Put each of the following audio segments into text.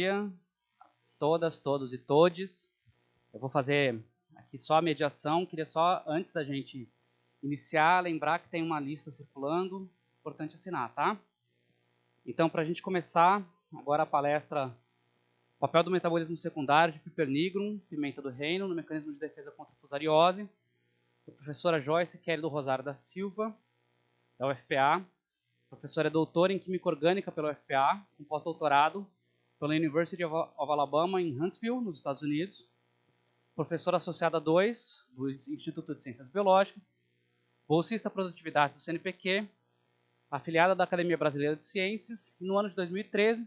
dia a todas, todos e todes. Eu vou fazer aqui só a mediação. Queria só, antes da gente iniciar, lembrar que tem uma lista circulando. Importante assinar, tá? Então, para a gente começar, agora a palestra Papel do Metabolismo Secundário de Piper nigrum, Pimenta do Reino, no Mecanismo de Defesa contra a Fusariose, da professora Joyce Kelly do Rosário da Silva, da UFPA. A professora é doutora em Química Orgânica pela UFPA, com pós-doutorado pela University of Alabama, em Huntsville, nos Estados Unidos. Professora associada 2 do Instituto de Ciências Biológicas, bolsista Produtividade do CNPq, afiliada da Academia Brasileira de Ciências, e no ano de 2013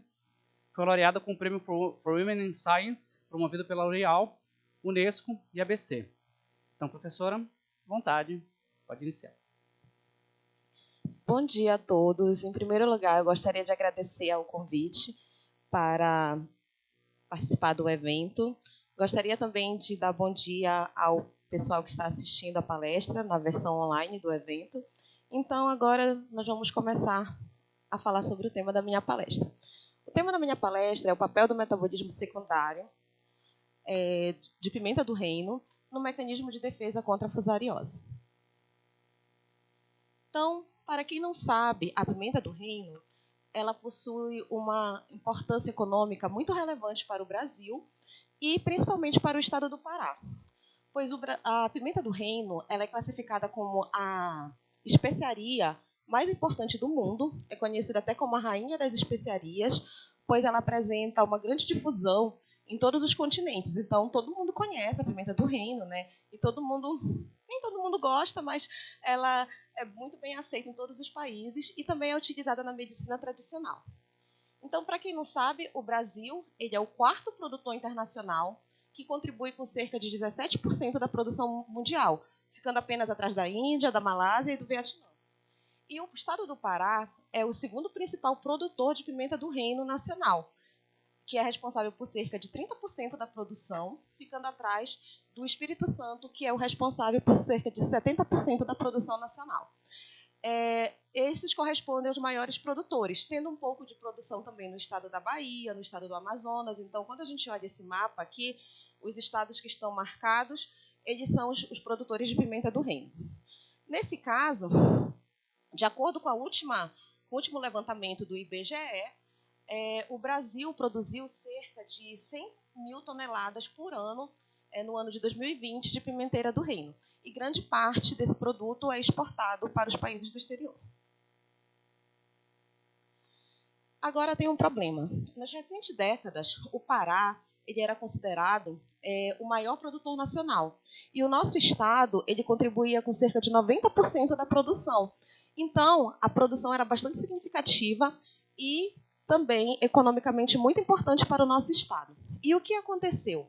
foi laureada com o Prêmio for Women in Science, promovido pela L'Oréal, Unesco e ABC. Então, professora, à vontade, pode iniciar. Bom dia a todos. Em primeiro lugar, eu gostaria de agradecer ao convite para participar do evento. Gostaria também de dar bom dia ao pessoal que está assistindo a palestra na versão online do evento. Então, agora nós vamos começar a falar sobre o tema da minha palestra. O tema da minha palestra é o papel do metabolismo secundário de pimenta do reino no mecanismo de defesa contra a fusariose. Então, para quem não sabe, a pimenta do reino ela possui uma importância econômica muito relevante para o Brasil e principalmente para o estado do Pará, pois a pimenta do reino ela é classificada como a especiaria mais importante do mundo, é conhecida até como a rainha das especiarias, pois ela apresenta uma grande difusão em todos os continentes. Então, todo mundo conhece a pimenta do reino, né? E nem todo mundo gosta, mas ela é muito bem aceita em todos os países e também é utilizada na medicina tradicional. Então, para quem não sabe, o Brasil ele é o quarto produtor internacional que contribui com cerca de 17% da produção mundial, ficando apenas atrás da Índia, da Malásia e do Vietnã. E o estado do Pará é o segundo principal produtor de pimenta do reino nacional, que é responsável por cerca de 30% da produção, ficando atrás do Espírito Santo, que é o responsável por cerca de 70% da produção nacional. Esses correspondem aos maiores produtores, tendo um pouco de produção também no estado da Bahia, no estado do Amazonas. Então, quando a gente olha esse mapa aqui, os estados que estão marcados, eles são os produtores de pimenta do reino. Nesse caso, de acordo com o último levantamento do IBGE, o Brasil produziu cerca de 100 mil toneladas por ano no ano de 2020 de pimenteira do reino. E grande parte desse produto é exportado para os países do exterior. Agora tem um problema. Nas recentes décadas, o Pará ele era considerado o maior produtor nacional. E o nosso estado ele contribuía com cerca de 90% da produção. Então, a produção era bastante significativa e também economicamente muito importante para o nosso estado. E o que aconteceu?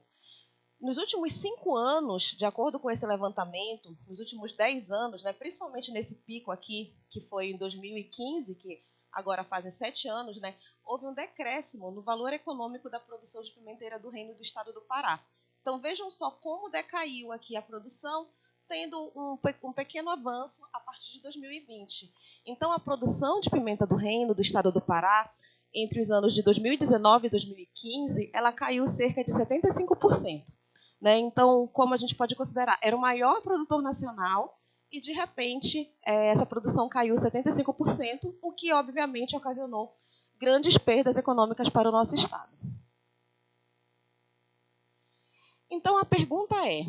Nos últimos 5 anos, de acordo com esse levantamento, nos últimos 10 anos, né, principalmente nesse pico aqui, que foi em 2015, que agora fazem 7 anos, né, houve um decréscimo no valor econômico da produção de pimenteira do reino do estado do Pará. Então, vejam só como decaiu aqui a produção, tendo um pequeno avanço a partir de 2020. Então, a produção de pimenta do reino do estado do Pará, entre os anos de 2019 e 2015, ela caiu cerca de 75%. Né? Então, como a gente pode considerar, era o maior produtor nacional e, de repente, essa produção caiu 75%, o que, obviamente, ocasionou grandes perdas econômicas para o nosso estado. Então, a pergunta é,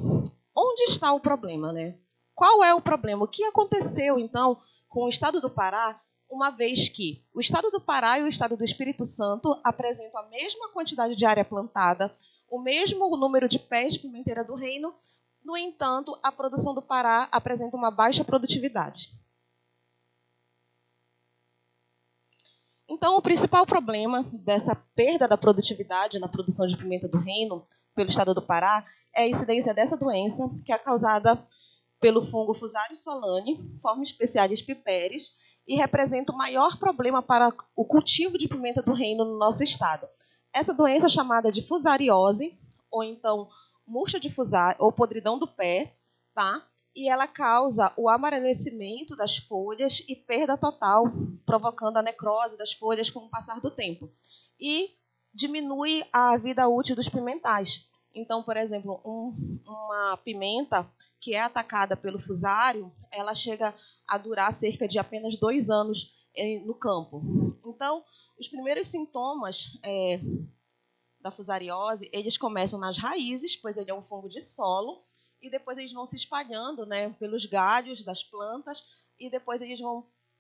onde está o problema? Né? Qual é o problema? O que aconteceu, então, com o estado do Pará, uma vez que o estado do Pará e o estado do Espírito Santo apresentam a mesma quantidade de área plantada, o mesmo número de pés de pimenteira do reino, no entanto, a produção do Pará apresenta uma baixa produtividade. Então, o principal problema dessa perda da produtividade na produção de pimenta do reino pelo estado do Pará é a incidência dessa doença, que é causada pelo fungo Fusarium solani, forma especialis piperis, e representa o maior problema para o cultivo de pimenta do reino no nosso estado. Essa doença é chamada de fusariose, ou então murcha de fusar, ou podridão do pé, tá? E ela causa o amarelecimento das folhas e perda total, provocando a necrose das folhas com o passar do tempo. E diminui a vida útil dos pimentais. Então, por exemplo, uma pimenta que é atacada pelo fusário, ela chega a durar cerca de apenas 2 anos no campo. Então, os primeiros sintomas da fusariose, eles começam nas raízes, pois ele é um fungo de solo, e depois eles vão se espalhando, né, pelos galhos das plantas, e depois eles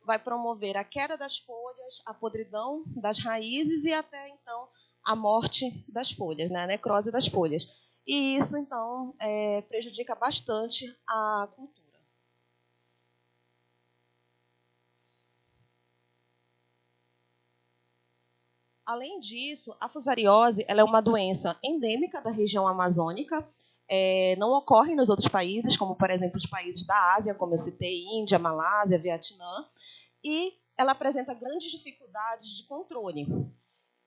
vai promover a queda das folhas, a podridão das raízes e até então a morte das folhas, né, a necrose das folhas. E isso então prejudica bastante a cultura. Além disso, a fusariose ela é uma doença endêmica da região amazônica. Não ocorre nos outros países, como, por exemplo, os países da Ásia, como eu citei, Índia, Malásia, Vietnã. E ela apresenta grandes dificuldades de controle.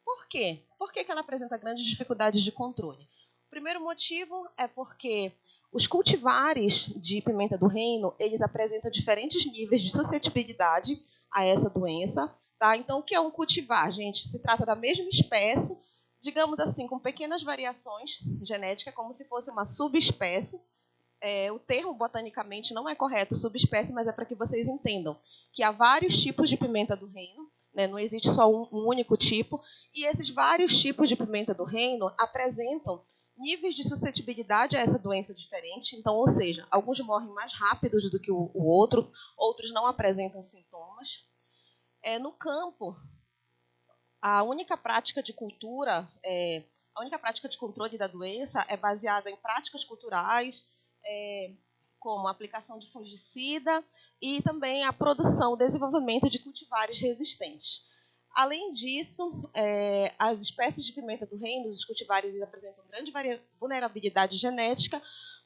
Por quê? Por que ela apresenta grandes dificuldades de controle? O primeiro motivo é porque os cultivares de pimenta do reino, eles apresentam diferentes níveis de suscetibilidade a essa doença. Tá? Então, o que é um cultivar, gente? Se trata da mesma espécie, digamos assim, com pequenas variações genéticas, como se fosse uma subespécie. O termo, botanicamente, não é correto, subespécie, mas é para que vocês entendam que há vários tipos de pimenta do reino, né? Não existe só um único tipo, e esses vários tipos de pimenta do reino apresentam níveis de suscetibilidade a essa doença diferente. Então, ou seja, alguns morrem mais rápidos do que o outro, outros não apresentam sintomas. No campo, a única prática de cultura, a única prática de controle da doença é baseada em práticas culturais, como a aplicação de fungicida e também a produção, o desenvolvimento de cultivares resistentes. Além disso, as espécies de pimenta do reino, os cultivares, apresentam grande vulnerabilidade genética,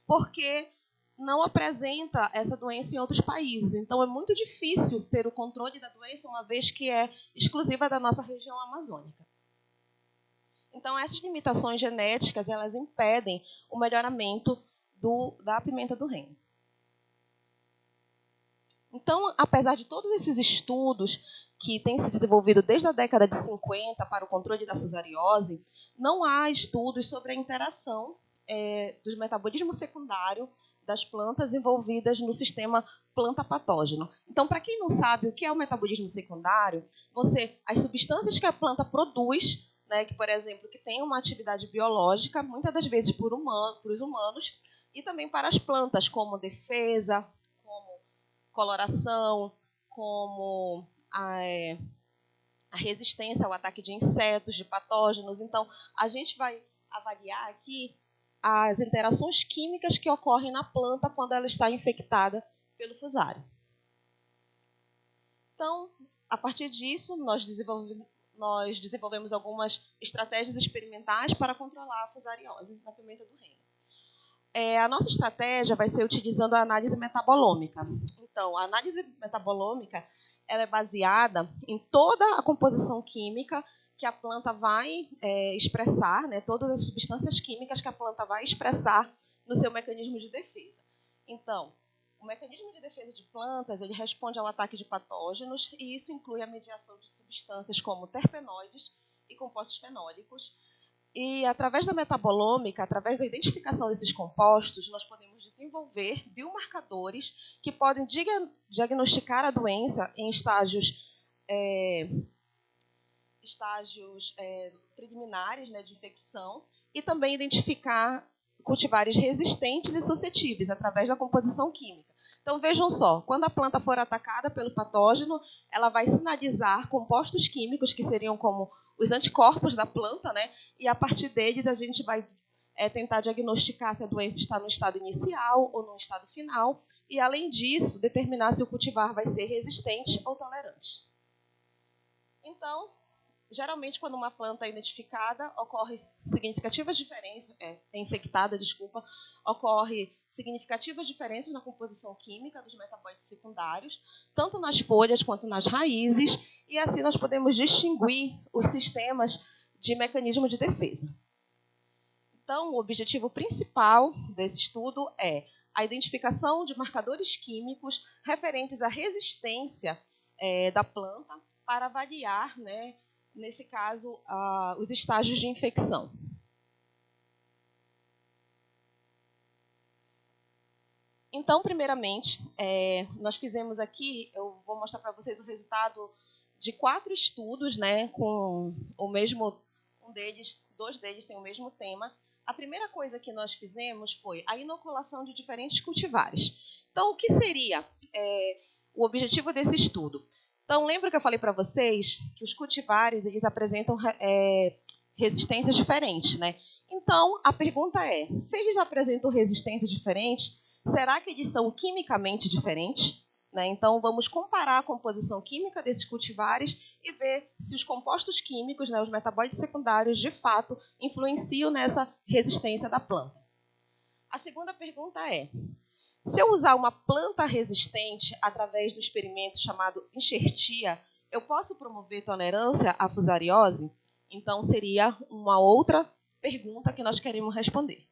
porque não apresenta essa doença em outros países. Então, é muito difícil ter o controle da doença, uma vez que é exclusiva da nossa região amazônica. Então, essas limitações genéticas, elas impedem o melhoramento da pimenta do reino. Então, apesar de todos esses estudos que têm se desenvolvido desde a década de 50 para o controle da fusariose, não há estudos sobre a interação do metabolismo secundário das plantas envolvidas no sistema planta-patógeno. Então, para quem não sabe o que é o metabolismo secundário, as substâncias que a planta produz, né, que, por exemplo, que tem uma atividade biológica, muitas das vezes para os humanos, e também para as plantas, como defesa, como coloração, como a resistência ao ataque de insetos, de patógenos. Então, a gente vai avaliar aqui as interações químicas que ocorrem na planta quando ela está infectada pelo fusário. Então, a partir disso, nós desenvolvemos algumas estratégias experimentais para controlar a fusariose na pimenta do reino. A nossa estratégia vai ser utilizando a análise metabolômica. Então, a análise metabolômica ela é baseada em toda a composição química que a planta vai expressar, né, todas as substâncias químicas que a planta vai expressar no seu mecanismo de defesa. Então, o mecanismo de defesa de plantas ele responde ao ataque de patógenos, e isso inclui a mediação de substâncias como terpenoides e compostos fenólicos. E, através da metabolômica, através da identificação desses compostos, nós podemos desenvolver biomarcadores que podem diagnosticar a doença em estágios preliminares, né, de infecção, e também identificar cultivares resistentes e suscetíveis através da composição química. Então, vejam só, quando a planta for atacada pelo patógeno, ela vai sinalizar compostos químicos que seriam como os anticorpos da planta, né? E a partir deles a gente vai tentar diagnosticar se a doença está no estado inicial ou no estado final, e, além disso, determinar se o cultivar vai ser resistente ou tolerante. Então, geralmente, quando uma planta é identificada, ocorre significativas diferenças, ocorre significativas diferenças na composição química dos metabólitos secundários, tanto nas folhas quanto nas raízes, e assim nós podemos distinguir os sistemas de mecanismo de defesa. Então, o objetivo principal desse estudo é a identificação de marcadores químicos referentes à resistência da planta para avaliar, né, nesse caso, os estágios de infecção. Então, primeiramente, nós fizemos aqui, eu vou mostrar para vocês o resultado de 4 estudos, né, com o mesmo, dois deles têm o mesmo tema. A primeira coisa que nós fizemos foi a inoculação de diferentes cultivares. Então, o que seria o objetivo desse estudo? Então, lembra que eu falei para vocês que os cultivares eles apresentam resistências diferentes, né? Então, a pergunta é, se eles apresentam resistências diferentes, será que eles são quimicamente diferentes? Né? Então, vamos comparar a composição química desses cultivares e ver se os compostos químicos, né, os metabólitos secundários, de fato, influenciam nessa resistência da planta. A segunda pergunta é, se eu usar uma planta resistente através do experimento chamado enxertia, eu posso promover tolerância à fusariose? Então, seria uma outra pergunta que nós queremos responder.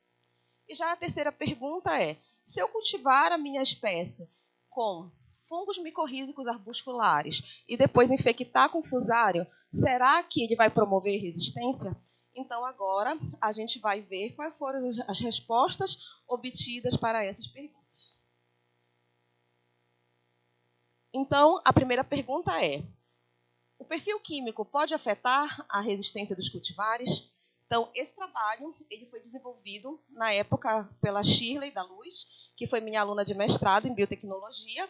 E já a terceira pergunta é, se eu cultivar a minha espécie com fungos micorrízicos arbusculares e depois infectar com fusário, será que ele vai promover resistência? Então, agora, a gente vai ver quais foram as respostas obtidas para essas perguntas. Então, a primeira pergunta é, o perfil químico pode afetar a resistência dos cultivares? Então, esse trabalho ele foi desenvolvido, na época, pela Shirley da Luz, que foi minha aluna de mestrado em biotecnologia,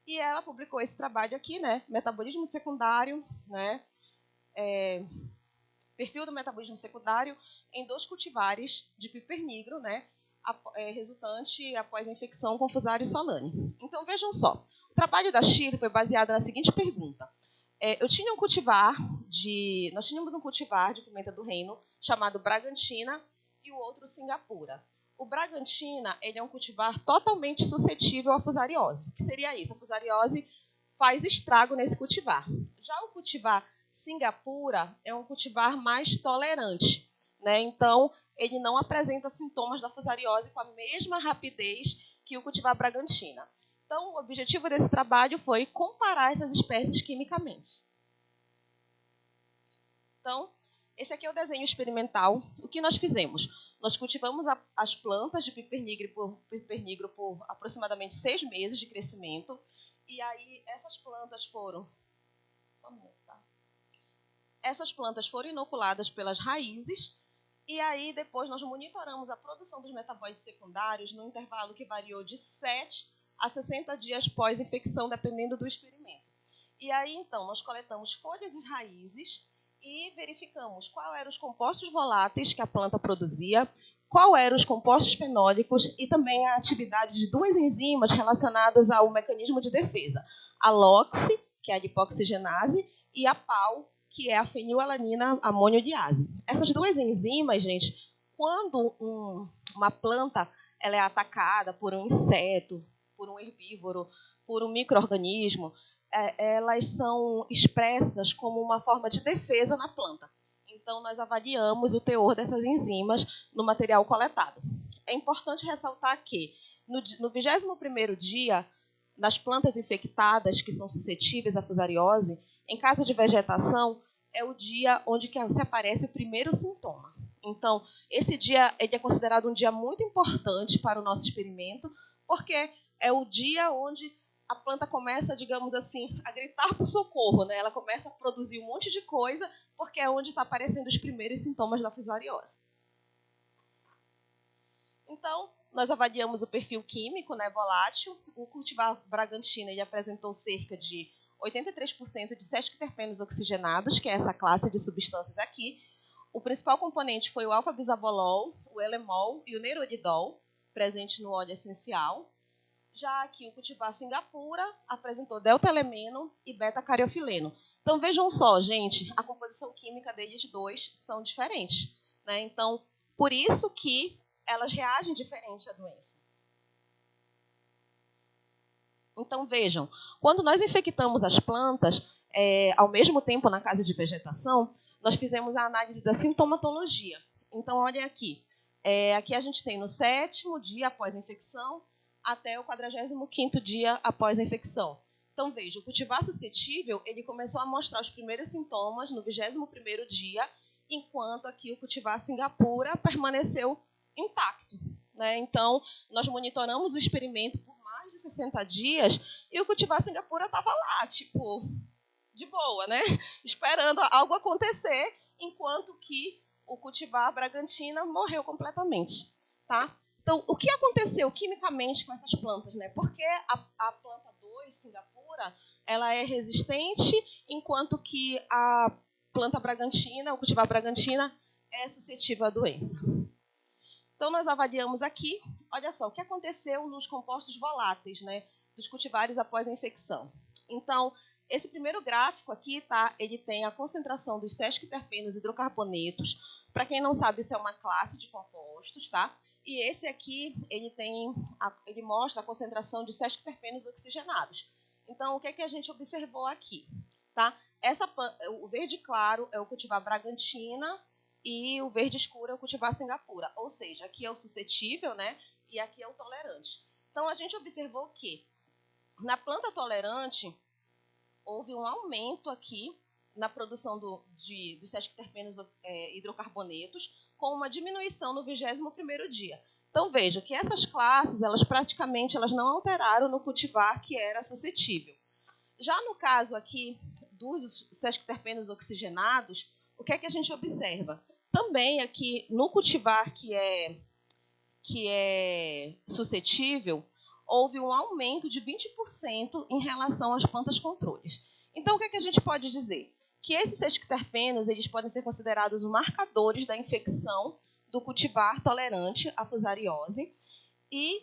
e ela publicou esse trabalho aqui, né, metabolismo secundário, né, perfil do metabolismo secundário em 2 cultivares de piper nigro, né, resultante após a infecção com Fusarium solani. Então, vejam só, o trabalho da Shirley foi baseado na seguinte pergunta. Nós tínhamos um cultivar de pimenta do reino chamado Bragantina e o outro Singapura. O Bragantina ele é um cultivar totalmente suscetível à fusariose. O que seria isso? A fusariose faz estrago nesse cultivar. Já o cultivar Singapura é um cultivar mais tolerante, né? Então, ele não apresenta sintomas da fusariose com a mesma rapidez que o cultivar Bragantina. Então, o objetivo desse trabalho foi comparar essas espécies quimicamente. Então, esse aqui é o desenho experimental. O que nós fizemos? Nós cultivamos as plantas de piper nigro por aproximadamente 6 meses de crescimento. E aí, essas plantas foram... Só um minuto, tá? Essas plantas foram inoculadas pelas raízes. E aí, depois, nós monitoramos a produção dos metabólitos secundários no intervalo que variou de 7 a 60 dias pós-infecção, dependendo do experimento. E aí, então, nós coletamos folhas e raízes e verificamos quais eram os compostos voláteis que a planta produzia, quais eram os compostos fenólicos e também a atividade de 2 enzimas relacionadas ao mecanismo de defesa, a LOX, que é a lipoxigenase, e a PAL, que é a fenilalanina amoniodiase. Essas 2 enzimas, gente, quando uma planta ela é atacada por um inseto, por um herbívoro, por um micro-organismo, elas são expressas como uma forma de defesa na planta. Então, nós avaliamos o teor dessas enzimas no material coletado. É importante ressaltar que, no 21º dia, nas plantas infectadas que são suscetíveis à fusariose, em caso de vegetação, é o dia onde se aparece o primeiro sintoma. Então, esse dia ele é considerado um dia muito importante para o nosso experimento, porque é o dia onde a planta começa, digamos assim, a gritar por socorro, né? Ela começa a produzir um monte de coisa, porque é onde está aparecendo os primeiros sintomas da fusariose. Então, nós avaliamos o perfil químico, né, volátil. O cultivar Bragantina ele apresentou cerca de 83% de sesquiterpenos oxigenados, que é essa classe de substâncias aqui. O principal componente foi o alfa-bisabolol, o elemol e o neurodidol, presente no óleo essencial. Já aqui o cultivar Singapura apresentou delta-elemeno e beta-cariofileno. Então, vejam só, gente, a composição química deles dois são diferentes, né? Então, por isso que elas reagem diferente à doença. Então, vejam, quando nós infectamos as plantas, ao mesmo tempo na casa de vegetação, nós fizemos a análise da sintomatologia. Então, olhem aqui. Aqui a gente tem no 7º dia após a infecção até o 45º dia após a infecção. Então, veja, o cultivar suscetível, ele começou a mostrar os primeiros sintomas no 21º dia, enquanto aqui o cultivar Singapura permaneceu intacto, né? Então, nós monitoramos o experimento por mais de 60 dias e o cultivar Singapura estava lá, tipo, de boa, né? Esperando algo acontecer, enquanto que o cultivar Bragantina morreu completamente, tá? Então, o que aconteceu quimicamente com essas plantas, né? Porque a planta 2, Singapura, ela é resistente, enquanto que a planta Bragantina, o cultivar Bragantina, é suscetível à doença. Então, nós avaliamos aqui, olha só, o que aconteceu nos compostos voláteis, né, dos cultivares após a infecção. Então, esse primeiro gráfico aqui, tá, ele tem a concentração dos sesquiterpenos hidrocarbonetos. Para quem não sabe, isso é uma classe de compostos, tá? E esse aqui, ele mostra a concentração de sesquiterpenos oxigenados. Então, o que é que a gente observou aqui? Tá? O verde claro é o cultivar Bragantina e o verde escuro é o cultivar Singapura. Ou seja, aqui é o suscetível, né? E aqui é o tolerante. Então, a gente observou que na planta tolerante houve um aumento aqui na produção dos sesquiterpenos hidrocarbonetos, com uma diminuição no 21º dia. Então, veja que essas classes, elas não alteraram no cultivar que era suscetível. Já no caso aqui dos sesquiterpenos oxigenados, o que é que a gente observa? Também aqui no cultivar que é suscetível, houve um aumento de 20% em relação às plantas controles. Então, o que é que a gente pode dizer? Que esses sesquiterpenos, eles podem ser considerados os marcadores da infecção do cultivar tolerante à fusariose e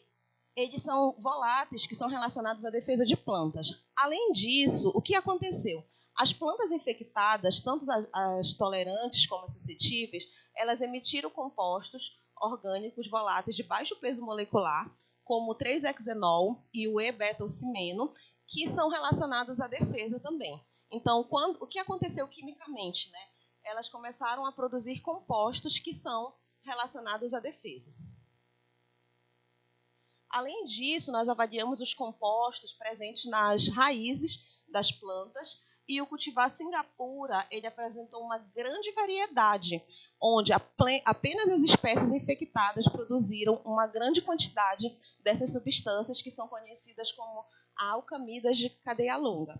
eles são voláteis que são relacionados à defesa de plantas. Além disso, o que aconteceu? As plantas infectadas, tanto as tolerantes como as suscetíveis, elas emitiram compostos orgânicos voláteis de baixo peso molecular, como o 3-hexenol e o E-beta-ocimeno, que são relacionados à defesa também. Então, o que aconteceu quimicamente? Né? Elas começaram a produzir compostos que são relacionados à defesa. Além disso, nós avaliamos os compostos presentes nas raízes das plantas e o cultivar Singapura, ele apresentou uma grande variedade, onde apenas as espécies infectadas produziram uma grande quantidade dessas substâncias que são conhecidas como alcamidas de cadeia longa.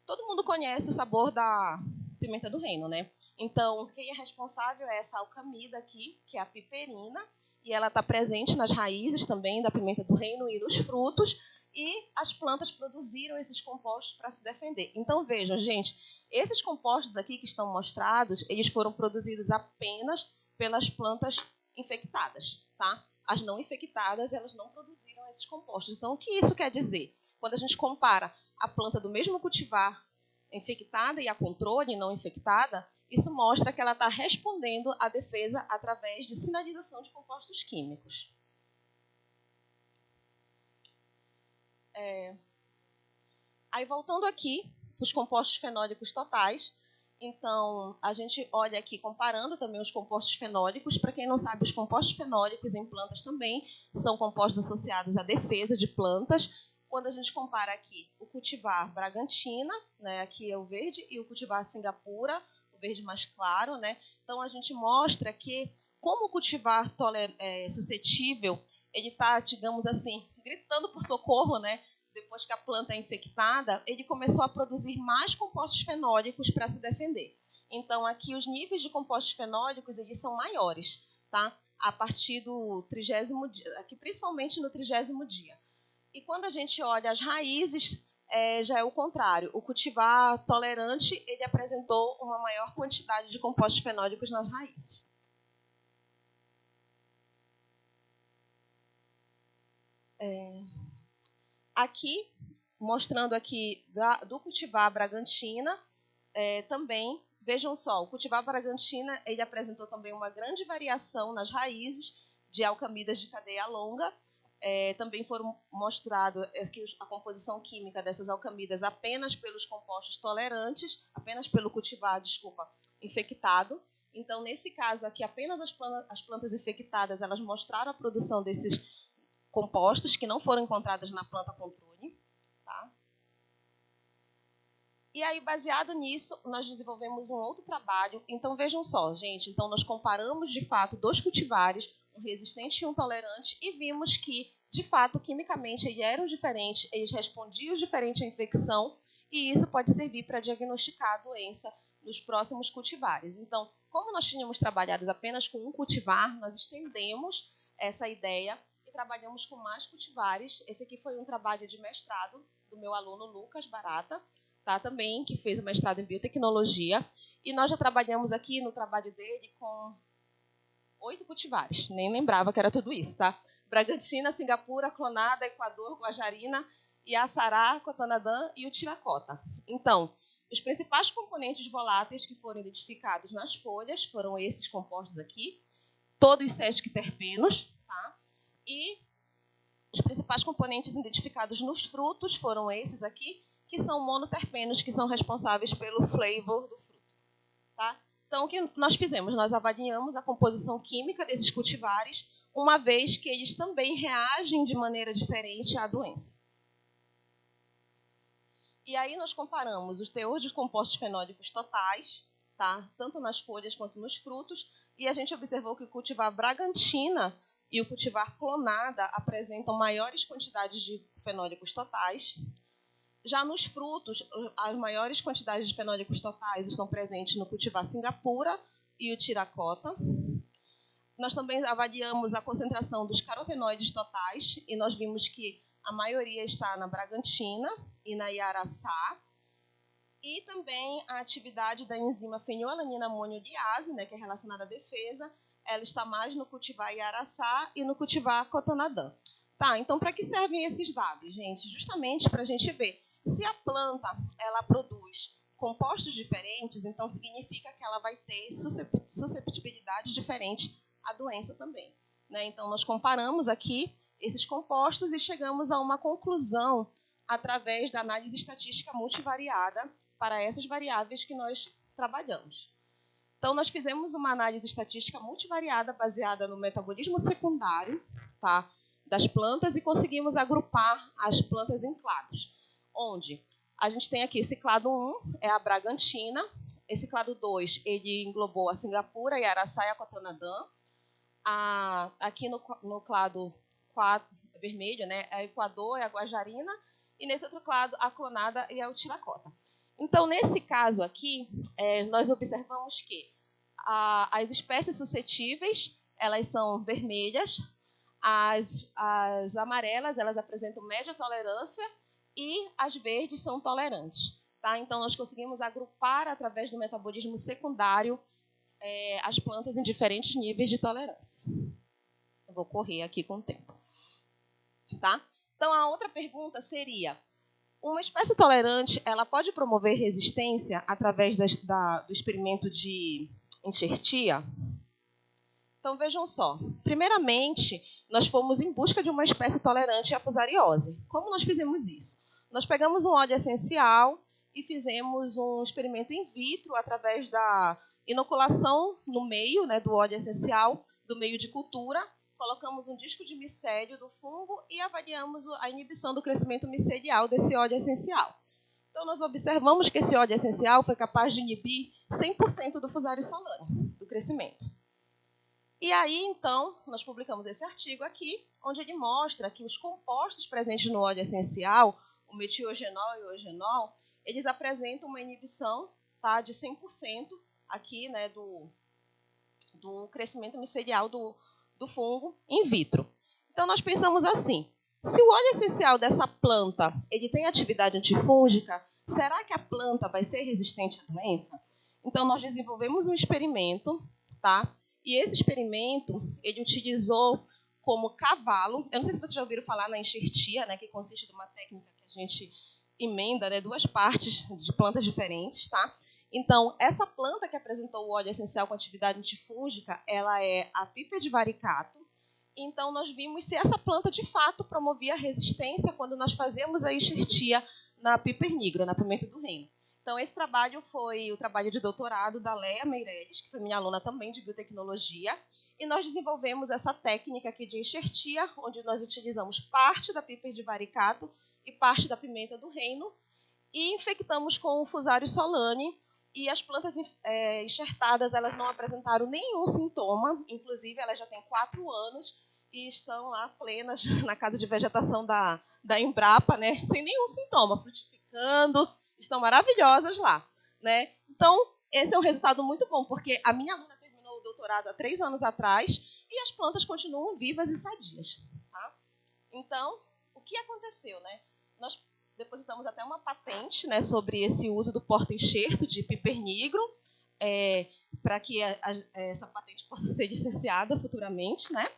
Todo mundo conhece o sabor da pimenta do reino, né? Então, quem é responsável é essa alcamida aqui, que é a piperina, e ela está presente nas raízes também da pimenta do reino e nos frutos, e as plantas produziram esses compostos para se defender. Então, vejam, gente, esses compostos aqui que estão mostrados, eles foram produzidos apenas pelas plantas infectadas, tá? As não infectadas, elas não produziram esses compostos. Então, o que isso quer dizer? Quando a gente compara a planta do mesmo cultivar infectada e a controle não infectada, isso mostra que ela está respondendo à defesa através de sinalização de compostos químicos. Aí, voltando aqui para os compostos fenólicos totais, então, a gente olha aqui comparando também os compostos fenólicos. Para quem não sabe, os compostos fenólicos em plantas também são compostos associados à defesa de plantas. Quando a gente compara aqui o cultivar Bragantina, né, aqui é o verde, e o cultivar Singapura, o verde mais claro, né? Então, a gente mostra que, como o cultivar suscetível, ele está, digamos assim, gritando por socorro, né? Depois que a planta é infectada, ele começou a produzir mais compostos fenólicos para se defender. Então, aqui os níveis de compostos fenólicos eles são maiores, tá? A partir do 30º dia, aqui principalmente no 30º dia. E quando a gente olha as raízes, já é o contrário. O cultivar tolerante, ele apresentou uma maior quantidade de compostos fenólicos nas raízes. Aqui, mostrando aqui do cultivar Bragantina, também, vejam só, o cultivar Bragantina, ele apresentou também uma grande variação nas raízes de alcamidas de cadeia longa. Também foram mostradas a composição química dessas alcamidas apenas pelos compostos tolerantes, apenas pelo cultivar, infectado. Então, nesse caso aqui, apenas as plantas infectadas, elas mostraram a produção desses compostos que não foram encontradas na planta controle. Tá? E aí, baseado nisso, nós desenvolvemos um outro trabalho. Então, vejam só, gente. Então, nós comparamos, de fato, 2 cultivares, um resistente e um tolerante, e vimos que, de fato, quimicamente, eles eram diferentes, eles respondiam diferente à infecção, e isso pode servir para diagnosticar a doença nos próximos cultivares. Então, como nós tínhamos trabalhado apenas com um cultivar, nós estendemos essa ideia e trabalhamos com mais cultivares. Esse aqui foi um trabalho de mestrado do meu aluno Lucas Barata, tá, também, que fez o mestrado em biotecnologia. E nós já trabalhamos aqui no trabalho dele com 8 cultivares. Nem lembrava que era tudo isso, tá? Bragantina, Singapura, Clonada, Equador, Guajarina, Iaçará, Cotonadã e o Tiracota. Então, os principais componentes voláteis que foram identificados nas folhas foram esses compostos aqui, todos sesquiterpenos, tá? E os principais componentes identificados nos frutos foram esses aqui, que são monoterpenos, que são responsáveis pelo flavor do fruto. Tá? Então, o que nós fizemos? Nós avaliamos a composição química desses cultivares, uma vez que eles também reagem de maneira diferente à doença. E aí nós comparamos os teores de compostos fenólicos totais, tá? Tanto nas folhas quanto nos frutos, e a gente observou que o cultivar Bragantina e o cultivar Clonada apresentam maiores quantidades de fenólicos totais. Já nos frutos, as maiores quantidades de fenólicos totais estão presentes no cultivar Singapura e o Tiracota. Nós também avaliamos a concentração dos carotenoides totais e nós vimos que a maioria está na Bragantina e na Iaraçá. E também a atividade da enzima fenilalanina amoniodiase, né, que é relacionada à defesa, ela está mais no cultivar Iaraçá e no cultivar Cotonadã. Tá, então para que servem esses dados, gente? Justamente para a gente ver se a planta ela produz compostos diferentes, então significa que ela vai ter susceptibilidade diferente à doença também, né? Então, nós comparamos aqui esses compostos e chegamos a uma conclusão através da análise estatística multivariada para essas variáveis que nós trabalhamos. Então, nós fizemos uma análise estatística multivariada baseada no metabolismo secundário, tá, das plantas e conseguimos agrupar as plantas em clados, onde a gente tem aqui esse clado 1, é a Bragantina, esse clado 2, ele englobou a Singapura, Iaraçá e a Cotonadã. Aqui no clado 4, vermelho, né, é o Equador, é a Guajarina, e nesse outro clado, a Clonada e a Tiracota. Então, nesse caso aqui, nós observamos que as espécies suscetíveis, elas são vermelhas, as amarelas, elas apresentam média tolerância, e as verdes são tolerantes. Tá? Então, nós conseguimos agrupar, através do metabolismo secundário, as plantas em diferentes níveis de tolerância. Eu vou correr aqui com o tempo. Tá? Então, a outra pergunta seria, uma espécie tolerante, ela pode promover resistência através do experimento de enxertia? Então, vejam só. Primeiramente, nós fomos em busca de uma espécie tolerante à fusariose. Como nós fizemos isso? Nós pegamos um óleo essencial e fizemos um experimento in vitro através da inoculação no meio, né, do óleo essencial, do meio de cultura. Colocamos um disco de micélio do fungo e avaliamos a inibição do crescimento micelial desse óleo essencial. Então, nós observamos que esse óleo essencial foi capaz de inibir 100% do Fusarium solane, do crescimento. E aí, então, nós publicamos esse artigo aqui, onde ele mostra que os compostos presentes no óleo essencial, o metilgenol e o eugenol, eles apresentam uma inibição, tá, de 100% aqui, né, do crescimento micelial do fungo in vitro. Então, nós pensamos assim, se o óleo essencial dessa planta ele tem atividade antifúngica, será que a planta vai ser resistente à doença? Então, nós desenvolvemos um experimento, tá? E esse experimento, ele utilizou como cavalo, eu não sei se vocês já ouviram falar na enxertia, né, que consiste de uma técnica que a gente emenda, né, 2 partes de plantas diferentes, tá? Então, essa planta que apresentou o óleo essencial com atividade antifúngica, ela é a Piper divaricato. Então, nós vimos se essa planta, de fato, promovia resistência quando nós fazíamos a enxertia na Piper nigra, na pimenta do reino. Então, esse trabalho foi o trabalho de doutorado da Leia Meireles, que foi minha aluna também de biotecnologia, e nós desenvolvemos essa técnica aqui de enxertia, onde nós utilizamos parte da Piper divaricato e parte da pimenta do reino, e infectamos com o Fusarium solane, e as plantas enxertadas, elas não apresentaram nenhum sintoma, inclusive elas já têm 4 anos e estão lá plenas na casa de vegetação da Embrapa, né, sem nenhum sintoma, frutificando, estão maravilhosas lá, né? Então, esse é um resultado muito bom, porque a minha aluna terminou o doutorado há 3 anos atrás e as plantas continuam vivas e sadias. Tá? Então, o que aconteceu? Né? Nós depositamos até uma patente, né, sobre esse uso do porta-enxerto de pipernigro, para que essa patente possa ser licenciada futuramente, né?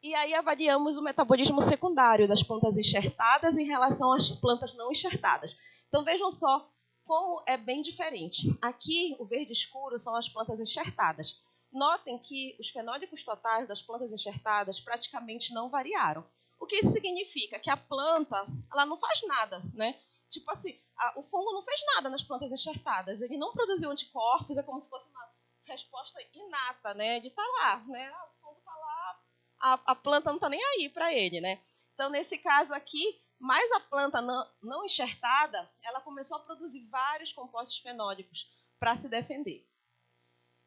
E aí avaliamos o metabolismo secundário das plantas enxertadas em relação às plantas não enxertadas. Então, vejam só como é bem diferente. Aqui, o verde escuro são as plantas enxertadas. Notem que os fenólicos totais das plantas enxertadas praticamente não variaram. O que isso significa? Que a planta, ela não faz nada, né? Tipo assim, o fungo não fez nada nas plantas enxertadas. Ele não produziu anticorpos, é como se fosse uma resposta inata, né? Ele está lá, né? O fungo está lá, a planta não está nem aí para ele, né? Então, nesse caso aqui, mais a planta não enxertada, ela começou a produzir vários compostos fenólicos para se defender.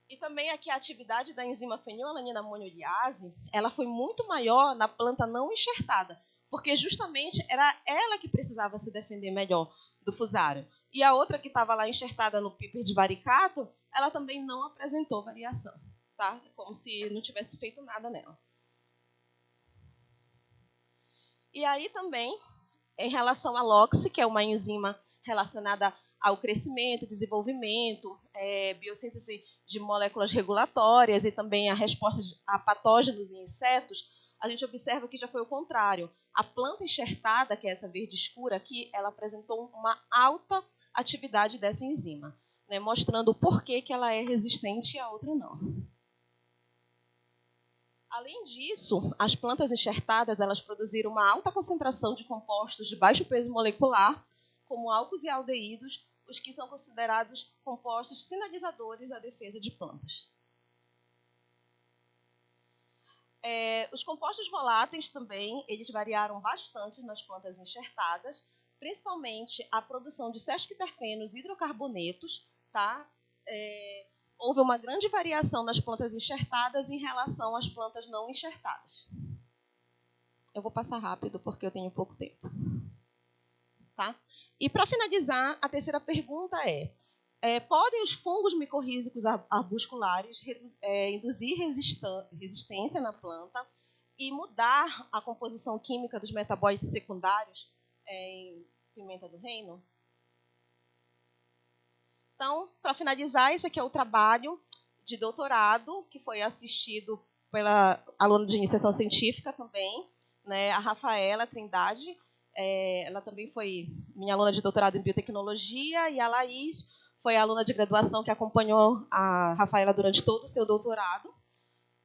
E também aqui a atividade da enzima fenilalanina amoniuriase, ela foi muito maior na planta não enxertada, porque justamente era ela que precisava se defender melhor do fusário. E a outra que estava lá enxertada no piper de varicato, ela também não apresentou variação, tá? Como se não tivesse feito nada nela. E aí também, em relação à LOX, que é uma enzima relacionada ao crescimento, desenvolvimento, biossíntese de moléculas regulatórias e também a resposta a patógenos em insetos, a gente observa que já foi o contrário. A planta enxertada, que é essa verde escura aqui, ela apresentou uma alta atividade dessa enzima, né, mostrando o porquê que ela é resistente e a outra não. Além disso, as plantas enxertadas, elas produziram uma alta concentração de compostos de baixo peso molecular, como álcools e aldeídos, os que são considerados compostos sinalizadores à defesa de plantas. Os compostos voláteis também, eles variaram bastante nas plantas enxertadas, principalmente a produção de sesquiterpenos e hidrocarbonetos, tá? Houve uma grande variação nas plantas enxertadas em relação às plantas não enxertadas. Eu vou passar rápido porque eu tenho pouco tempo. Tá? E, para finalizar, a terceira pergunta podem os fungos micorrízicos arbusculares induzir resistência na planta e mudar a composição química dos metabólitos secundários em pimenta do reino? Então, para finalizar, esse aqui é o trabalho de doutorado que foi assistido pela aluna de iniciação científica também, né, a Rafaela Trindade. Ela também foi minha aluna de doutorado em biotecnologia, e a Laís foi a aluna de graduação que acompanhou a Rafaela durante todo o seu doutorado.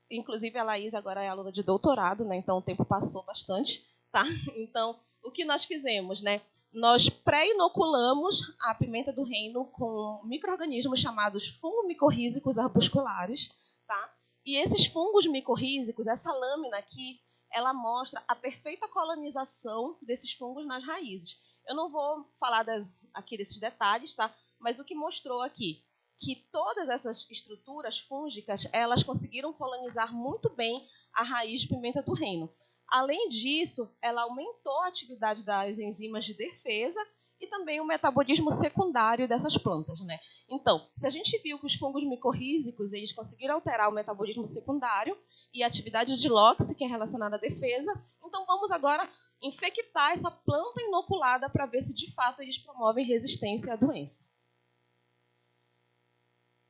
Inclusive, a Laís agora é aluna de doutorado, né, então o tempo passou bastante. Tá? Então, o que nós fizemos? Né? Nós pré-inoculamos a pimenta do reino com micro-organismos chamados fungo-micorrízicos arbusculares. Tá? E esses fungos micorrízicos, essa lâmina aqui, ela mostra a perfeita colonização desses fungos nas raízes. Eu não vou falar aqui desses detalhes, tá? Mas o que mostrou aqui, que todas essas estruturas fúngicas, elas conseguiram colonizar muito bem a raiz de pimenta do reino. Além disso, ela aumentou a atividade das enzimas de defesa e também o metabolismo secundário dessas plantas, né? Então, se a gente viu que os fungos micorrízicos, eles conseguiram alterar o metabolismo secundário e a atividade de LOX, que é relacionada à defesa, então vamos agora infectar essa planta inoculada para ver se de fato eles promovem resistência à doença.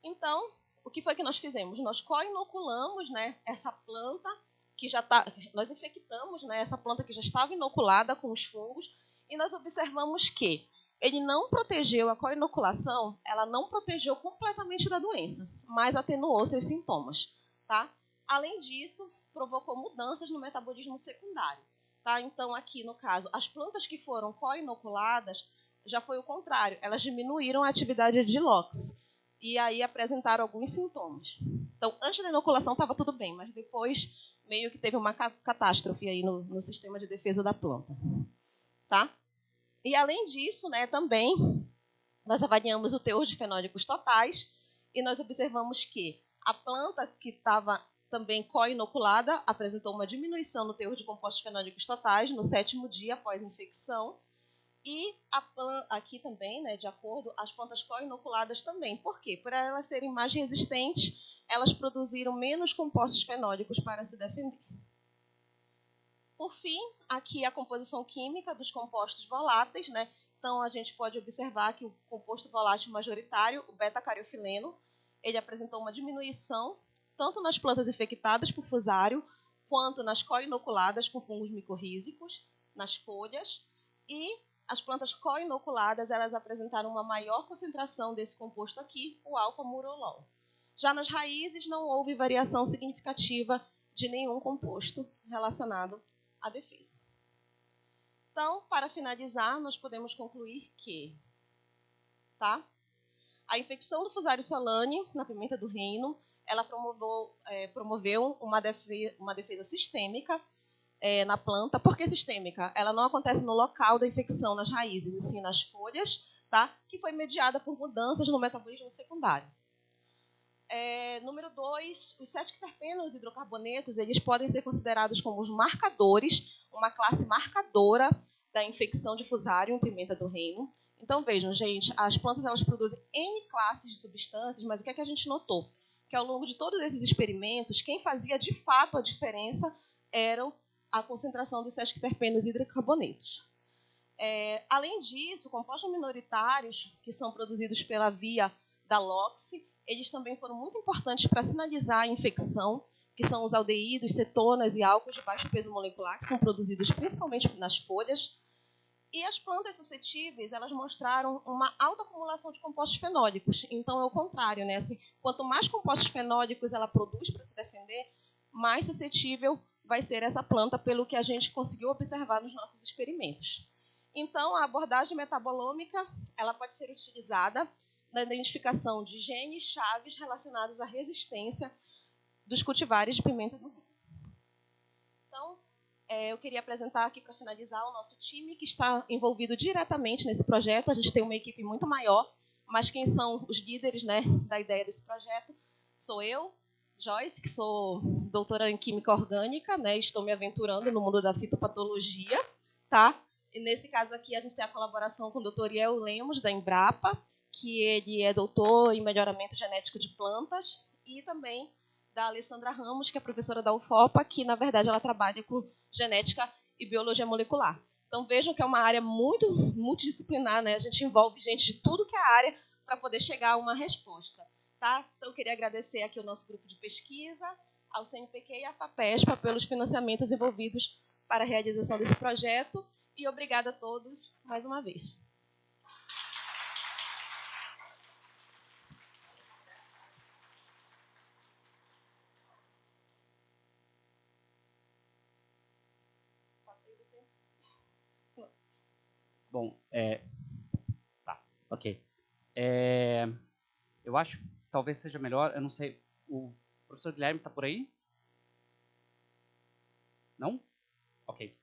Então, o que foi que nós fizemos? Nós co-inoculamos, né, essa planta que já está, nós infectamos, né, essa planta que já estava inoculada com os fungos, e nós observamos que ele não protegeu, a co-inoculação, ela não protegeu completamente da doença, mas atenuou seus sintomas, tá? Além disso, provocou mudanças no metabolismo secundário, tá? Então, aqui no caso, as plantas que foram co-inoculadas, já foi o contrário, elas diminuíram a atividade de LOX, e aí apresentaram alguns sintomas. Então, antes da inoculação estava tudo bem, mas depois meio que teve uma catástrofe aí no sistema de defesa da planta. Tá? E, além disso, né, também, nós avaliamos o teor de fenólicos totais e nós observamos que a planta que estava também co-inoculada apresentou uma diminuição no teor de compostos fenólicos totais no 7º dia após a infecção. E aqui também, né, de acordo, as plantas co-inoculadas também. Por quê? Por elas serem mais resistentes, elas produziram menos compostos fenólicos para se defender. Por fim, aqui a composição química dos compostos voláteis, né? Então, a gente pode observar que o composto volátil majoritário, o beta-cariofileno, ele apresentou uma diminuição tanto nas plantas infectadas por fusário, quanto nas co-inoculadas com fungos micorrízicos, nas folhas, e as plantas co-inoculadas, elas apresentaram uma maior concentração desse composto aqui, o alfa-murolol. Já nas raízes, não houve variação significativa de nenhum composto relacionado à defesa. Então, para finalizar, nós podemos concluir que a infecção do Fusarium solane na pimenta do reino, ela promoveu uma defesa sistêmica na planta. Por que sistêmica? Ela não acontece no local da infecção, nas raízes, e sim nas folhas, que foi mediada por mudanças no metabolismo secundário. Número 2, os cetioterpenos hidrocarbonetos, eles podem ser considerados como os marcadores, uma classe marcadora da infecção de Fusarium pimenta do reino. Então, vejam, gente, as plantas elas produzem N classes de substâncias, mas o que é que a gente notou? Que ao longo de todos esses experimentos, quem fazia de fato a diferença era a concentração dos cetioterpenos hidrocarbonetos. Além disso, compostos minoritários, que são produzidos pela via da LOX, eles também foram muito importantes para sinalizar a infecção, que são os aldeídos, cetonas e álcools de baixo peso molecular, que são produzidos principalmente nas folhas. E as plantas suscetíveis, elas mostraram uma alta acumulação de compostos fenólicos. Então, é o contrário, né? Assim, quanto mais compostos fenólicos ela produz para se defender, mais suscetível vai ser essa planta, pelo que a gente conseguiu observar nos nossos experimentos. Então, a abordagem metabolômica ela pode ser utilizada na identificação de genes chaves relacionados à resistência dos cultivares de pimenta do reino. Então, eu queria apresentar aqui, para finalizar, o nosso time, que está envolvido diretamente nesse projeto. A gente tem uma equipe muito maior, mas quem são os líderes, né, da ideia desse projeto? Sou eu, Joyce, que sou doutora em Química Orgânica, né, estou me aventurando no mundo da fitopatologia. E nesse caso aqui, a gente tem a colaboração com o Dr. Iel Lemos, da Embrapa, que ele é doutor em melhoramento genético de plantas, e também da Alessandra Ramos, que é professora da UFOPA, que, na verdade, ela trabalha com genética e biologia molecular. Então, vejam que é uma área muito multidisciplinar, né? A gente envolve gente de tudo que é área para poder chegar a uma resposta. Então, eu queria agradecer aqui ao nosso grupo de pesquisa, ao CNPq e à FAPESPA pelos financiamentos envolvidos para a realização desse projeto, e obrigada a todos mais uma vez. Bom, ok. Eu acho que talvez seja melhor, eu não sei, o professor Guilherme está por aí? Não? Ok.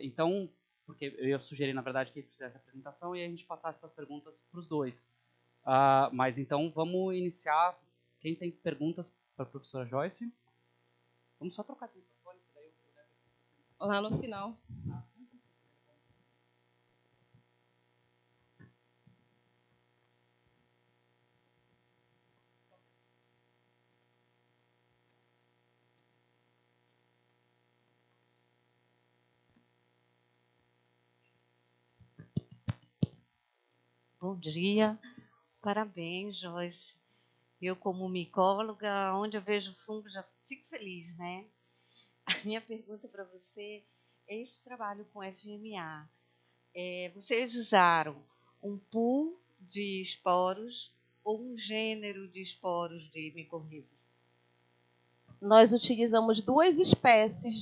Então, porque eu ia sugerir, na verdade, que ele fizesse a apresentação e a gente passasse para as perguntas para os dois. Mas então, vamos iniciar. Quem tem perguntas para a professora Joyce? Vamos só trocar de microfone, que daí eu puder... Lá no final. Bom dia, parabéns, Joyce. Eu, como micóloga, onde eu vejo fungo, já fico feliz, né? A minha pergunta para você é esse trabalho com FMA. Vocês usaram um pool de esporos ou um gênero de esporos de micorrízas? Nós utilizamos 2 espécies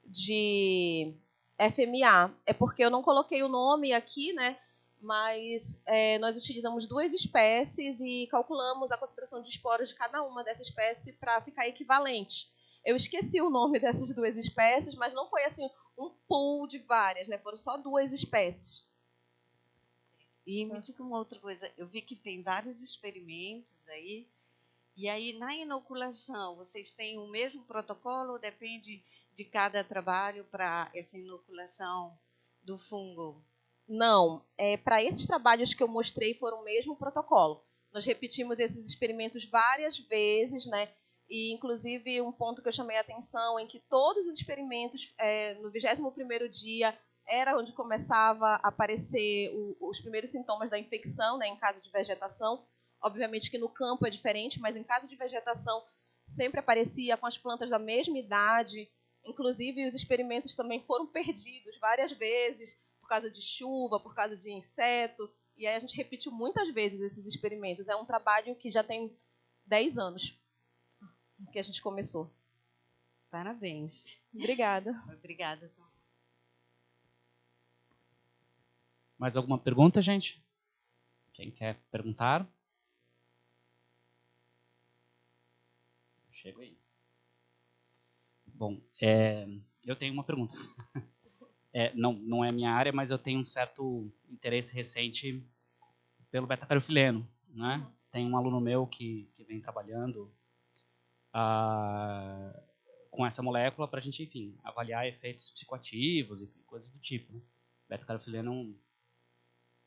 de FMA. É porque eu não coloquei o nome aqui, né? Mas nós utilizamos 2 espécies e calculamos a concentração de esporos de cada uma dessa espécie para ficar equivalente. Eu esqueci o nome dessas 2 espécies, mas não foi assim um pool de várias, né? Foram só 2 espécies. E me diga uma outra coisa, eu vi que tem vários experimentos aí, e aí na inoculação, vocês têm o mesmo protocolo ou depende de cada trabalho para essa inoculação do fungo? Não, para esses trabalhos que eu mostrei foram o mesmo protocolo. Nós repetimos esses experimentos várias vezes, né? E, inclusive, um ponto que eu chamei a atenção em que todos os experimentos, no 21º dia, era onde começava a aparecer os primeiros sintomas da infecção, né, em caso de vegetação. Obviamente que no campo é diferente, mas em caso de vegetação sempre aparecia com as plantas da mesma idade. Inclusive, os experimentos também foram perdidos várias vezes por causa de chuva, por causa de inseto. E aí a gente repetiu muitas vezes esses experimentos. É um trabalho que já tem 10 anos que a gente começou. Parabéns. Obrigada. Obrigada. Mais alguma pergunta, gente? Quem quer perguntar? Chego aí. Bom, eu tenho uma pergunta. Não é minha área, mas eu tenho um certo interesse recente pelo beta-carofileno, né? Tem um aluno meu que vem trabalhando com essa molécula para a gente, enfim, avaliar efeitos psicoativos e coisas do tipo. Né? Beta-carofileno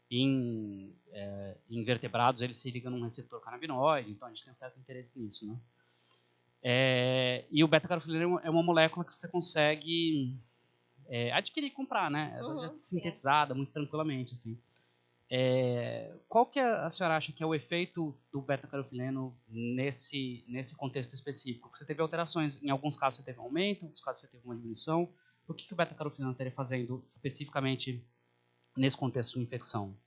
em vertebrados ele se liga num receptor canabinoide, então a gente tem um certo interesse nisso, né? E o beta-carofileno é uma molécula que você consegue adquirir e comprar, né? Ela já é sintetizada muito tranquilamente, assim. Qual que a senhora acha que é o efeito do beta-carofileno nesse contexto específico? Você teve alterações, em alguns casos você teve um aumento, em outros casos você teve uma diminuição. O que o beta-carofileno estaria fazendo especificamente nesse contexto de infecção?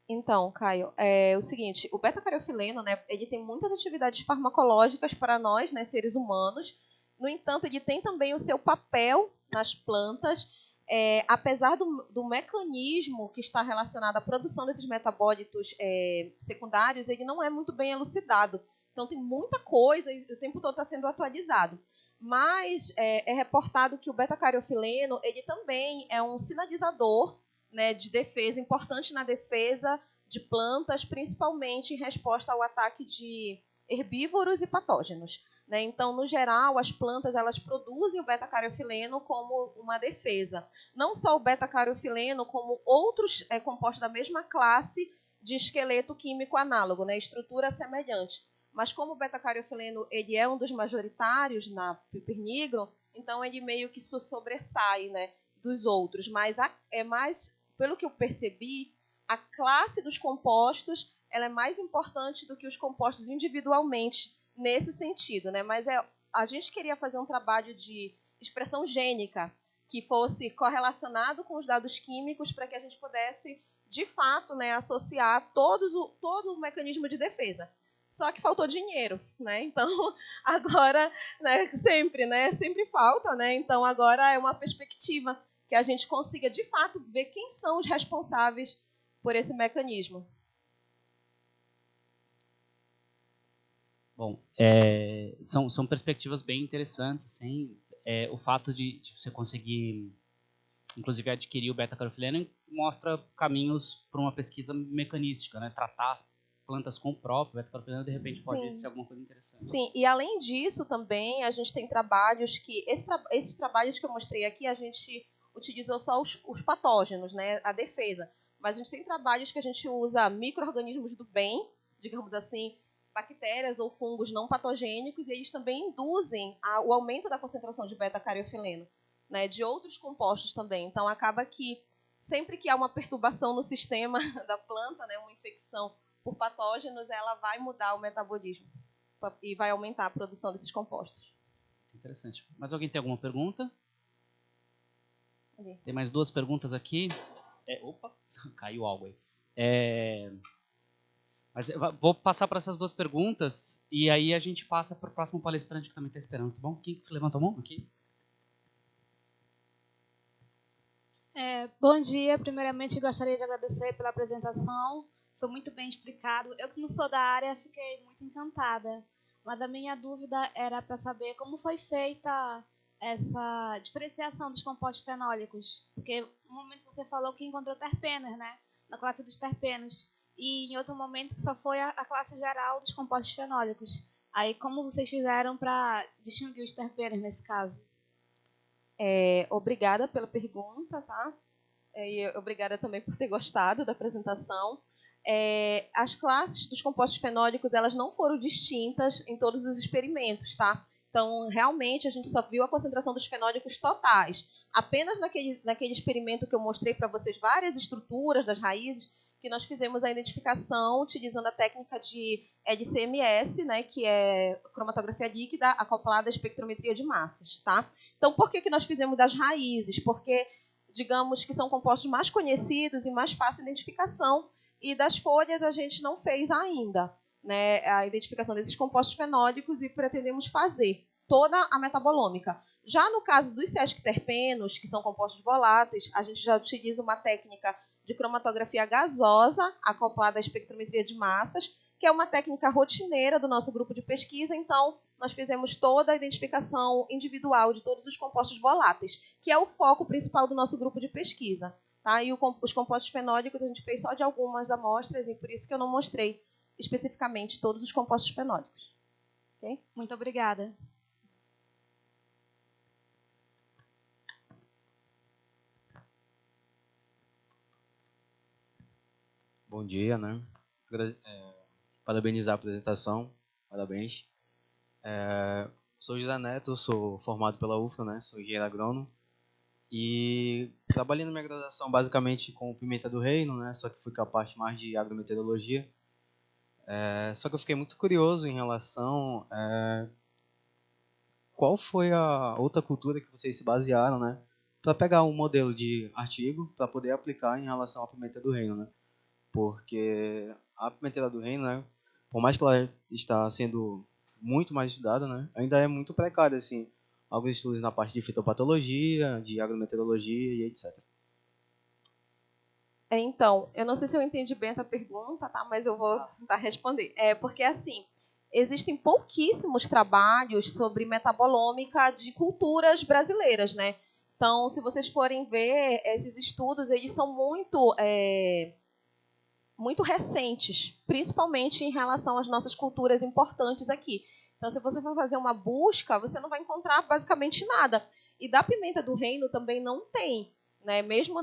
Então, Caio, é o seguinte, o beta-carofileno, né, ele tem muitas atividades farmacológicas para nós, né, seres humanos. No entanto, ele tem também o seu papel nas plantas, apesar do mecanismo que está relacionado à produção desses metabólitos secundários, ele não é muito bem elucidado. Então, tem muita coisa e o tempo todo está sendo atualizado. Mas é reportado que o beta-carofileno, ele também é um sinalizador, né, de defesa, importante na defesa de plantas, principalmente em resposta ao ataque de herbívoros e patógenos. Né? Então, no geral, as plantas elas produzem o beta-carofileno como uma defesa. Não só o beta-carofileno, como outros compostos da mesma classe de esqueleto químico análogo, né? Estrutura semelhante. Mas como o beta-carofileno ele é um dos majoritários na Piper nigrum, então ele meio que sobressai, né, dos outros. Mas é mais, pelo que eu percebi, a classe dos compostos ela é mais importante do que os compostos individualmente nesse sentido, né? Mas a gente queria fazer um trabalho de expressão gênica que fosse correlacionado com os dados químicos para que a gente pudesse, de fato, né, associar todo o mecanismo de defesa. Só que faltou dinheiro, né? Então, agora, né, sempre falta, né? Então, agora é uma perspectiva que a gente consiga, de fato, ver quem são os responsáveis por esse mecanismo. Bom, são perspectivas bem interessantes, assim. O fato de você conseguir, inclusive, adquirir o beta-carofileno mostra caminhos para uma pesquisa mecanística, né? Tratar as plantas com o próprio beta-carofileno, de repente, pode ser alguma coisa interessante. Sim, e além disso também, a gente tem trabalhos que... Esses trabalhos que eu mostrei aqui, a gente utilizou só os patógenos, né? A defesa. Mas a gente tem trabalhos que a gente usa micro-organismos do bem, digamos assim, bactérias ou fungos não patogênicos, e eles também induzem o aumento da concentração de beta-carofileno, né, de outros compostos também. Então, acaba que sempre que há uma perturbação no sistema da planta, né, uma infecção por patógenos, ela vai mudar o metabolismo e vai aumentar a produção desses compostos. Interessante. Mas alguém tem alguma pergunta? Tem mais 2 perguntas aqui. Opa, caiu algo aí. Mas eu vou passar para essas 2 perguntas e aí a gente passa para o próximo palestrante que também está esperando, tá bom? Quem levantou a mão aqui? Bom dia. Primeiramente, gostaria de agradecer pela apresentação. Foi muito bem explicado. Eu que não sou da área, fiquei muito encantada. mas a minha dúvida era para saber como foi feita essa diferenciação dos compostos fenólicos. Porque no momento você falou que encontrou terpenos, né? Na classe dos terpenos. E em outro momento só foi a classe geral dos compostos fenólicos. Aí como vocês fizeram para distinguir os terpenos nesse caso? Obrigada pela pergunta, tá? E obrigada também por ter gostado da apresentação. As classes dos compostos fenólicos, elas não foram distintas em todos os experimentos, tá? Então, realmente, a gente só viu a concentração dos fenólicos totais. Apenas naquele experimento que eu mostrei para vocês várias estruturas das raízes, que nós fizemos a identificação utilizando a técnica de LCMS, né, que é cromatografia líquida acoplada à espectrometria de massas, tá? Então, por que nós fizemos das raízes? Porque, digamos que são compostos mais conhecidos e mais fácil de identificação, e das folhas a gente não fez ainda, né, a identificação desses compostos fenólicos e pretendemos fazer toda a metabolômica. Já no caso dos sesquiterpenos, que são compostos voláteis, a gente já utiliza uma técnica de cromatografia gasosa acoplada à espectrometria de massas, que é uma técnica rotineira do nosso grupo de pesquisa. Então, nós fizemos toda a identificação individual de todos os compostos voláteis, que é o foco principal do nosso grupo de pesquisa. Tá? E os compostos fenólicos a gente fez só de algumas amostras, e por isso que eu não mostrei especificamente todos os compostos fenólicos. Okay? Muito obrigada. Bom dia, né? Parabenizar a apresentação, parabéns. Sou José Neto, sou formado pela UFRA, né? Sou engenheiro agrônomo e trabalhei na minha graduação basicamente com pimenta do reino, né? Só que fui com a parte mais de agrometeorologia. Só que eu fiquei muito curioso em relação qual foi a outra cultura que vocês se basearam, né? Para pegar um modelo de artigo para poder aplicar em relação à pimenta do reino, né? Porque a pimenteira do reino, né, por mais que ela está sendo muito mais estudada, né, ainda é muito precária, assim, alguns estudos na parte de fitopatologia, de agrometeorologia e etc. Então, eu não sei se eu entendi bem a tua pergunta, tá? Mas eu vou tentar responder. Porque, assim, existem pouquíssimos trabalhos sobre metabolômica de culturas brasileiras, né? Então, se vocês forem ver, esses estudos, eles são muito recentes, principalmente em relação às nossas culturas importantes aqui. Então, se você for fazer uma busca, você não vai encontrar basicamente nada. E da pimenta do reino também não tem, né? Mesmo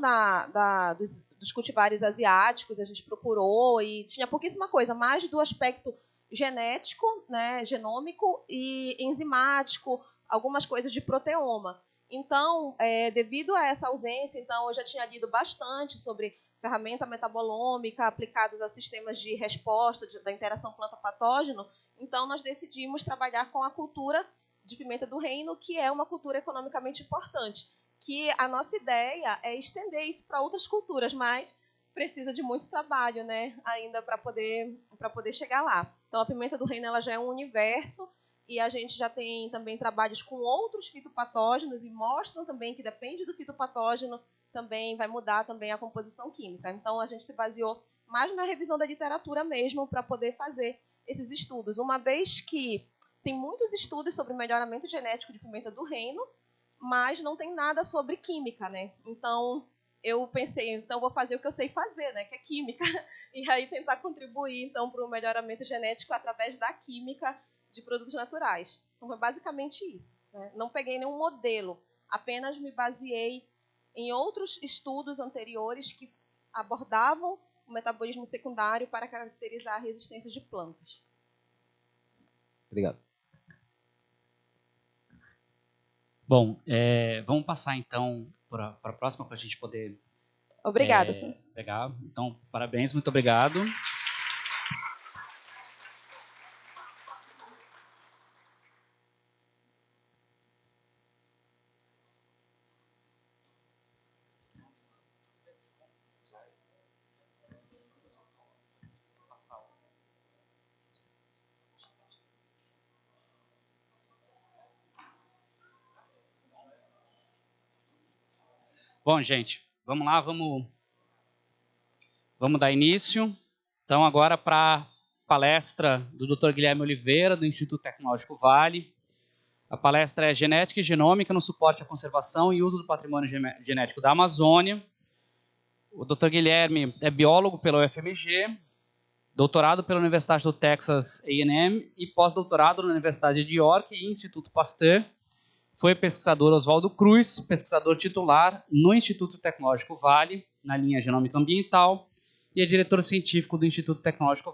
dos cultivares asiáticos, a gente procurou e tinha pouquíssima coisa, mais do aspecto genético, né, genômico e enzimático, algumas coisas de proteoma. Então, devido a essa ausência, então eu já tinha lido bastante sobre ferramenta metabolômica aplicadas a sistemas de resposta da interação planta-patógeno. Então, nós decidimos trabalhar com a cultura de pimenta do reino, que é uma cultura economicamente importante. Que a nossa ideia é estender isso para outras culturas, mas precisa de muito trabalho, né, ainda para poder chegar lá. Então, a pimenta do reino ela já é um universo, e a gente já tem também trabalhos com outros fitopatógenos e mostram também que depende do fitopatógeno, também vai mudar também a composição química. Então, a gente se baseou mais na revisão da literatura mesmo para poder fazer esses estudos. Uma vez que tem muitos estudos sobre melhoramento genético de pimenta do reino, mas não tem nada sobre química, né? Então, eu pensei, então vou fazer o que eu sei fazer, né? Que é química. E aí tentar contribuir, então, para o melhoramento genético através da química de produtos naturais. Então, foi basicamente isso, né? Não peguei nenhum modelo, apenas me baseei em outros estudos anteriores que abordavam o metabolismo secundário para caracterizar a resistência de plantas. Obrigado. Bom, vamos passar então para a próxima para a gente poder Obrigada. pegar. Então, parabéns, muito obrigado. Bom, gente, vamos lá, vamos dar início. Então, agora para palestra do Dr. Guilherme Oliveira, do Instituto Tecnológico Vale. A palestra é Genética e Genômica no suporte à conservação e uso do patrimônio genético da Amazônia. O Dr. Guilherme é biólogo pela UFMG, doutorado pela Universidade do Texas A&M e pós-doutorado na Universidade de York e Instituto Pasteur. Foi pesquisador Oswaldo Cruz, pesquisador titular no Instituto Tecnológico Vale, na linha Genômica Ambiental, e é diretor científico do Instituto Tecnológico